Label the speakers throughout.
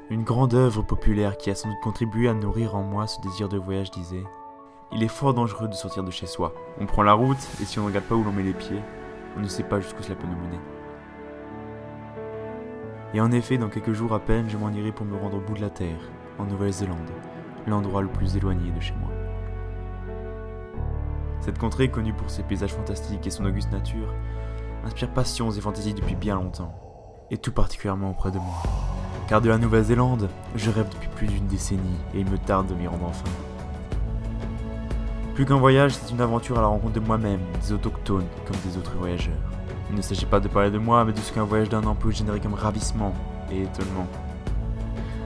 Speaker 1: Une grande œuvre populaire qui a sans doute contribué à nourrir en moi ce désir de voyage disait « Il est fort dangereux de sortir de chez soi. On prend la route et si on ne regarde pas où l'on met les pieds, on ne sait pas jusqu'où cela peut nous mener. » Et en effet, dans quelques jours à peine, je m'en irai pour me rendre au bout de la terre, en Nouvelle-Zélande, l'endroit le plus éloigné de chez moi. Cette contrée, connue pour ses paysages fantastiques et son auguste nature, inspire passions et fantaisies depuis bien longtemps, et tout particulièrement auprès de moi. Car de la Nouvelle-Zélande, je rêve depuis plus d'une décennie, et il me tarde de m'y rendre enfin. Plus qu'un voyage, c'est une aventure à la rencontre de moi-même, des autochtones, comme des autres voyageurs. Il ne s'agit pas de parler de moi, mais de ce qu'un voyage d'un an peut générer comme ravissement et étonnement.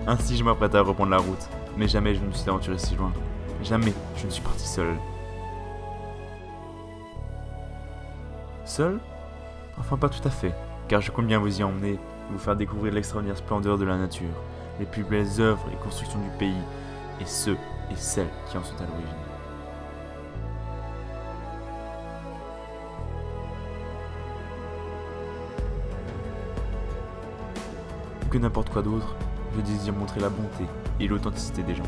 Speaker 1: Ainsi, je m'apprête à reprendre la route, mais jamais je ne me suis aventuré si loin. Jamais je ne suis parti seul. Seul ? Enfin pas tout à fait, car je compte bien vous y emmener, vous faire découvrir l'extraordinaire splendeur de la nature, les plus belles œuvres et constructions du pays, et ceux et celles qui en sont à l'origine. Plus que n'importe quoi d'autre, je désire montrer la bonté et l'authenticité des gens.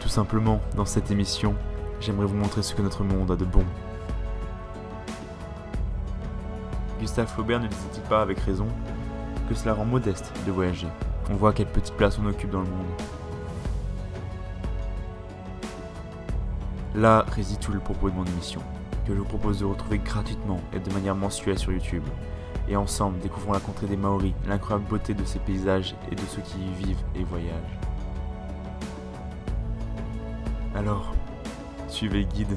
Speaker 1: Tout simplement, dans cette émission, j'aimerais vous montrer ce que notre monde a de bon. Gustave Flaubert ne disait-il pas avec raison que cela rend modeste de voyager. On voit quelle petite place on occupe dans le monde. Là réside tout le propos de mon émission, que je vous propose de retrouver gratuitement et de manière mensuelle sur YouTube. Et ensemble, découvrons la contrée des Maoris, l'incroyable beauté de ses paysages et de ceux qui y vivent et voyagent. Alors, suivez le guide.